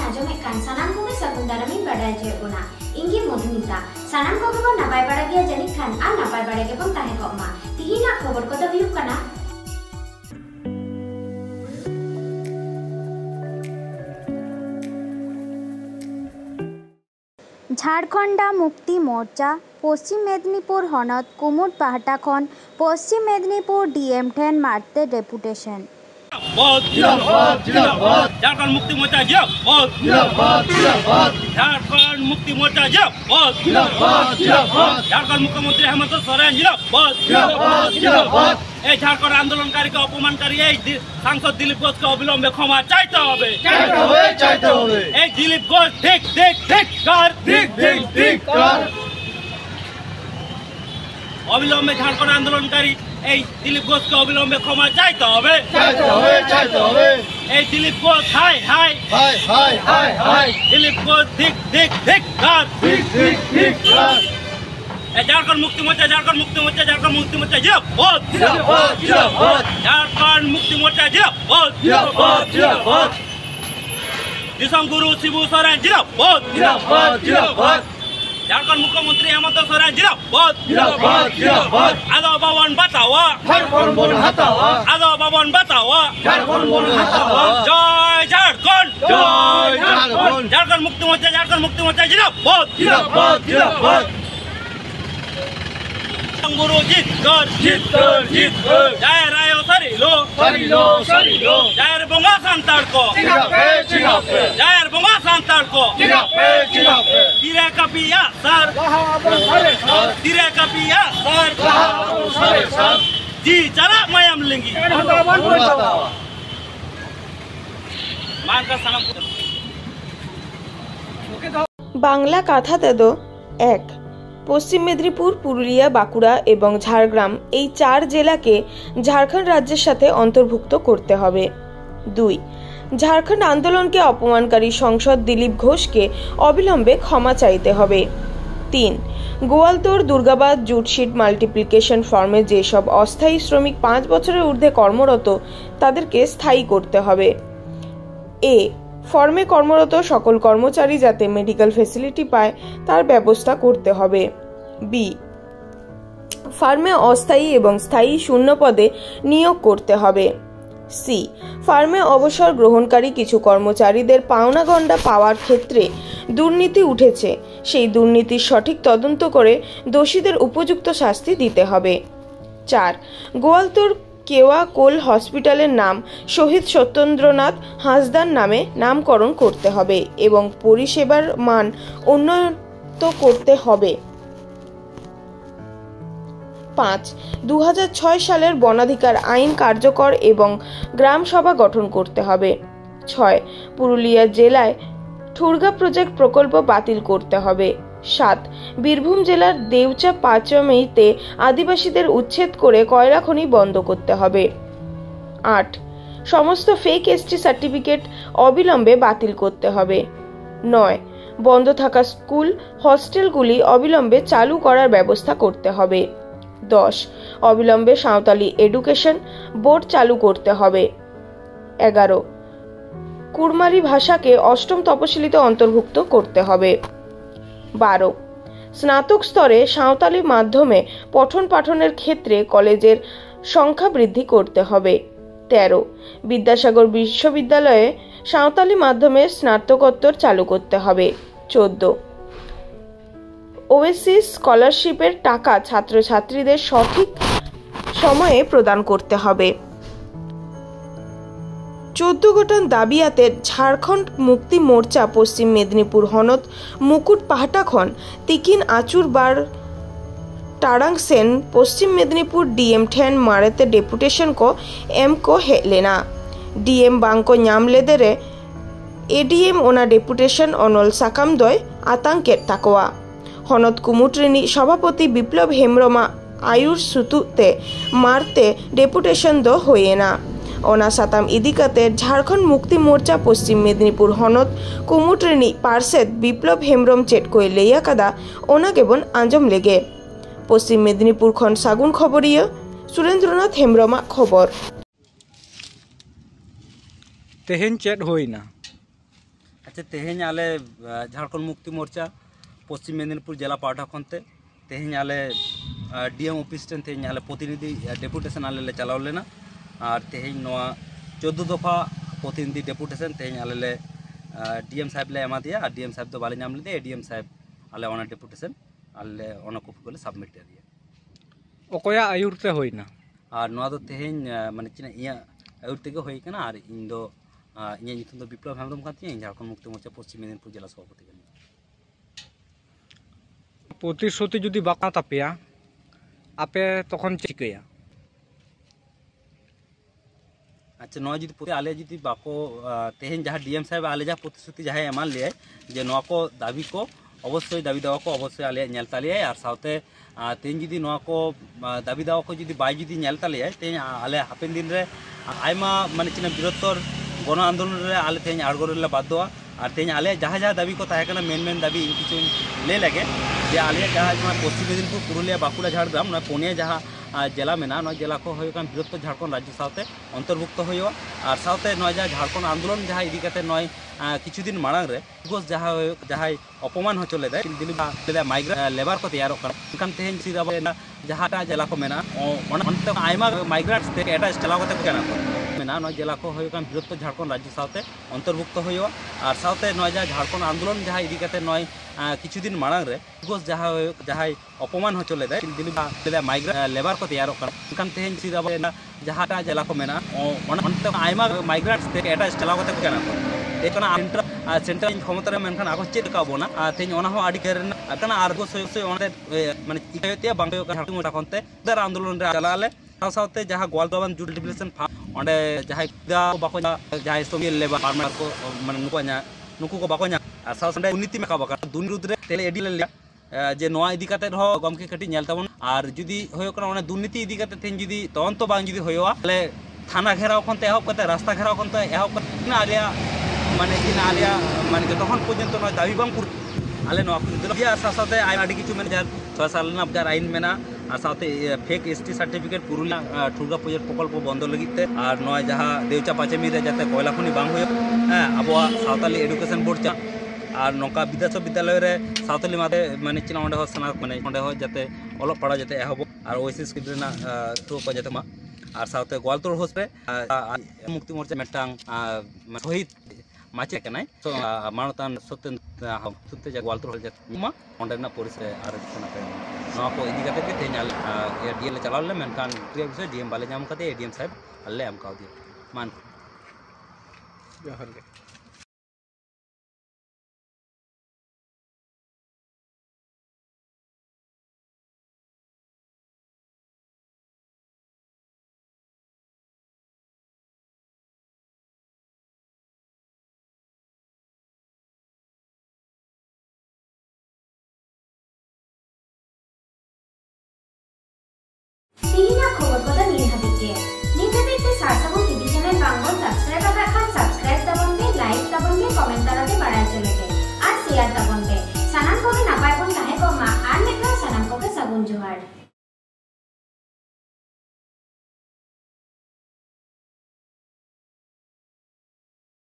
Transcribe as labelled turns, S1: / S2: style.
S1: आजमे कान सानाम को सगुन दारामी बड़ाय जेबुना इंगी मधुमिता सानाम को बन नापाय बड़ा गया जनी खान आ नापाय बड़ा के बन ताहे कमा तिहिना खबर को तो हुयुग कना
S2: झारखंड मुक्ति मोर्चा पश्चिम मेदिनीपुर हनत कुमुट पाहटा खन पश्चिम मेदिनीपुर डीएम ठेन मारते डेपुटेशन
S3: झारखंड मुक्ति मोर्चा झारखंड मुक्ति मोर्चा झारखंड मुख्यमंत्री हेमंत सोरेन झारखंड आंदोलनकारी को अपमानकारी सांसद दिलीप घोष को अविलंबे क्षमा चाहते হবে दिलीप घोष ठीक कर अविलंबे झारखंड आंदोलनकारी दिलीप घोष को अविलंबे क्षमा चाहते হবে दिलीप घोष हाय दिलीप घोष ठीक कर झारखंड मुक्ति मोर्चा झारखंड मुक्ति मोर्चा झारखंड मुक्ति मोर्चा झारखंड मुक्ति मोर्चा दिसम गुरु शिबू सोरेन झारखंड मुख्यमंत्री हेमंत सोरेन आदो भवन बताओ जय झारखंड झारखंड मुक्ति मोर्चा गुरु जीत कर जय रायो सरिलो जय बंगा सांतार को जय बंगा सांतार को तिरे कपिया सर जी चला मयम लिंगी मान का सलाम
S4: बांगला काथा तेदो एक पश्चिम मेदिनीपुर पुरुलिया बाঁকুড়া এবং ঝাড়গ্রাম এই 4 জেলাকে ঝাড়খণ্ড রাজ্যের সাথে অন্তর্ভুক্ত করতে হবে। 2 ঝাড়খণ্ড আন্দোলনকে অপমানকারী সাংসদ দিলীপ ঘোষকে অবিলম্বে ক্ষমা চাইতে হবে। 3 গোয়ালতোড় দুর্গাবাদ জুটশিট মাল্টিপ্লিকেশন ফার্মে যেসব অস্থায়ী শ্রমিক 5 বছরের ঊর্ধ্বে কর্মরত তাদেরকে স্থায়ী করতে হবে। এ ফার্মে কর্মরত সকল কর্মচারী যাতে মেডিকেল ফ্যাসিলিটি পায় তার ব্যবস্থা করতে হবে। বি ফার্মে অস্থায়ী এবং স্থায়ী শূন্য পদে নিয়োগ করতে হবে। সি ফার্মে অবসর গ্রহণকারী কিছু কর্মচারীদের পাওনা গণ্ডা পাওয়ার ক্ষেত্রে দুর্নীতি উঠেছে সেই দুর্নীতির সঠিক তদন্ত করে দোষীদের উপযুক্ত শাস্তি দিতে হবে। 4 গোয়ালতোড় কেওয়া কোল হসপিটালের নাম শহীদ সত্যেন্দ্রনাথ হাঁসদার নামে নামকরণ করতে হবে এবং পরিষেবার মান উন্নত করতে হবে। 5 2006 সালের বনাধিকার আইন কার্যকর এবং গ্রাম সভা গঠন করতে হবে। 6 পুরুলিয়া জেলায় ঠুরগা প্রজেক্ট প্রকল্প বাতিল করতে হবে। 7 বীরভূম জেলার দেউচা পাঁচমেইতে আদিবাসীদের উচ্ছেদ করে কয়লা খনি বন্ধ করতে হবে। 8 সমস্ত ফেক এসটি সার্টিফিকেট অবিলম্বে বাতিল করতে হবে। 9 বন্ধ থাকা স্কুল হস্টেলগুলি অবিলম্বে চালু করার ব্যবস্থা করতে হবে। 10 অবিলম্বে সাঁওতালি এডুকেশন বোর্ড চালু করতে হবে। 11 কুড়মালি ভাষাকে অষ্টম তপশিলিতে অন্তর্ভুক্ত করতে হবে। 12 স্নাতক স্তরে সাঁওতালি মাধ্যমে পঠন পাঠনের ক্ষেত্রে কলেজের সংখ্যা বৃদ্ধি করতে হবে। 13 বিদ্যাসাগর বিশ্ববিদ্যালয়ে সাঁওতালি মাধ্যমে স্নাতকোত্তর চালু করতে হবে। 14 ওএসসি স্কলারশিপের টাকা ছাত্রছাত্রীদের সঠিক সময়ে প্রদান করতে হবে। 14 গোটান দাবিয়াতে ঝাড়খণ্ড মুক্তি মোর্চা পশ্চিম মেদিনীপুর হনত মুকুট পাহাটাখন তিকিন আচুর বার টারাং সেন পশ্চিম মেদিনীপুর डीएम ठेन मारते डेपुटेशन को एम को हेलेना डीएम बांको न्यामलेदेरे एडीएम ओना डेपुटेशन अनल साकाम दय आतंके ताकोआ हनत कुमुट्रिनी सभापति विप्लव हेम्ब्रमा आयुर सुतुते मारते डेपुटेशन दो होयेना ओना साताम इदिकाते झारखंड मुक्ति मोर्चा पश्चिम मेदिनीपुर हनत कुमुट्रिनी पार्षद विप्लव हेम्ब्रम चेटकोय लेया कादा ओना केबन आंजम लेगे पश्चिम मेदिनीपुर खन सागुन खबरिया सुरेंद्रनाथ हेम्ब्रमा खबर
S5: तेहेन चेट होइना अच्छा तेहें आले झारखंड मुक्ति मोर्चा पश्चिम मेदिनीपुर जिला पाहटा खनते तेहें आले डीएम ऑफिस टेन तेहें आले प्रतिनिधि डेपुटेशन आले ले चलाव लेना और तेहें नवा 14 दफा प्रतिनिधि डेपुटेशन तेहें आले ले डीएम साहब ले एमा दिया और डीएम साहब तो बाले नाम ले दे डीएम साहब आले ओना डेपुटेशन आले ओना कॉपी को सबमिट कर दिया
S6: ओकोया आयुरते होइना
S5: और नवा तो तेहें माने चिना इया आयुर तेगे होई कना और इन दो इया नितुम दो विप्लव हेमब्रम काती झारखंड मुक्ति मोर्चा पश्चिम मेदिनीपुर जिला सभापति कनी
S6: प्रतिश्रुति जुदी बाका तापेया आपे तखन चिकया
S5: अच्छा नवा जुदी आले जुदी बाको तेहें जहाँ डीएम साहब आले जहाँ प्रतिश्रुति जहाँ एमान लिया जे नवा को दाबी को अवश्य दाबी दावा को अवश्य आले नेलता लिया और साथे तेहें जुदी नवा को दाबी दावा को जुदी बाई जुदी नेलता लिया तेहें आले हापेन दिन रे आयमा माने चिना बृहत्तर गण आंदोलन रे आले तेहें आड़गो रे बाध्य और तेहें आले जहाँ जहाँ दाबी को ताहें मेन दाबी इन किछु ले लगे जे आले जहाँ पश्चिम मेदिनीपुर पुरुलिया बाकुड़ा झाड़ग्राम पुनिया जहाँ जिला में जिला को बृहत्तर झारखंड राज्य साथे अंतर्भुक्त हो और साथे जहाँ झारखंड आंदोलन जहाँ इदी करते किछु दिन मांग रे घोष जहाँ अपमान होचो लेदा दिल्ली माइग्रेट लेबर को तैयार कर तेहें सीधा जहाँ जिला को मेना माइग्रेट्स एटा चलाव मेना जिला को बृहत्तर झारखंड राज्य साथे अंतर्भुक्त हो और साथे जहाँ झारखंड आंदोलन जहाँ इदी करते किछु दिन मांग रे घोष जहाँ अपमान होचो लेदा दिल्ली माइग्रेट लेबर को तैयार कर तेहें सीधा जहाँ जिला को मेना माइग्रेट्स एटा चलाव सेंटर क्षमता मेनखान आगो चेक काबोना तेहें आड़ी केरना और माने चिकायते बांग खनते दर आंदोलन रे चलाले साथे जहाँ गोलगोबान जुडिफिकेशन ओंडे जहाँ बाको जहाँ संगे लेबर फार्मर को माने नुकु को बाको और साथे दुर्नीति में काबा दुर्नीति रे तेले एडी ले जे नोआ इदी काते रहो गमके कटी नेल ताबोन और जुदी होयो कना ओने दुर्नीति इदी काते तेहें जुदी तदंत बांग जुदी होयोआ ले थाना घेराव खनते एहब काते रास्ता घेराव खनते एहब काते आलिया माने जतखन पर्यन्त दाबी बांग आले साथे आड़ी किछु में 6 साल अबजार आईन मेना और साथे फेक एसटी सर्टिफिकेट पुरुलिया ठुरगा प्रोजेक्ट प्रकल्प बंद लगिते और नय जहाँ देवचा पाचेमी रे जाते कोयला खनि बांग होयो आबो सावताली एडुकेशन बोर्ड चा और नौका विद्यासव विद्यालय रे सावताली माते माने चिना ओंडे हो सना माने ओंडे हो जाते ओलग पढ़ा जाते एहब और ओएसएस किद्रेना तो को जाते मा और सावते गोवालतोड़ होस रे मुक्ति मोर्चा मेटांग शहीद माचे कनाय तो मानतान सत्य गोवालतोड़ हो जाते मा ओंडेना पुलिस आरक्षण पे नवा को इदी काते के तेनाल डीएल चलाव ले मेनखान विषय डीएम बाले नाम काते एडीएम साहब अल्ले एम काव दिया मान
S6: जोहार गे
S1: Sini na khobor koda niye habike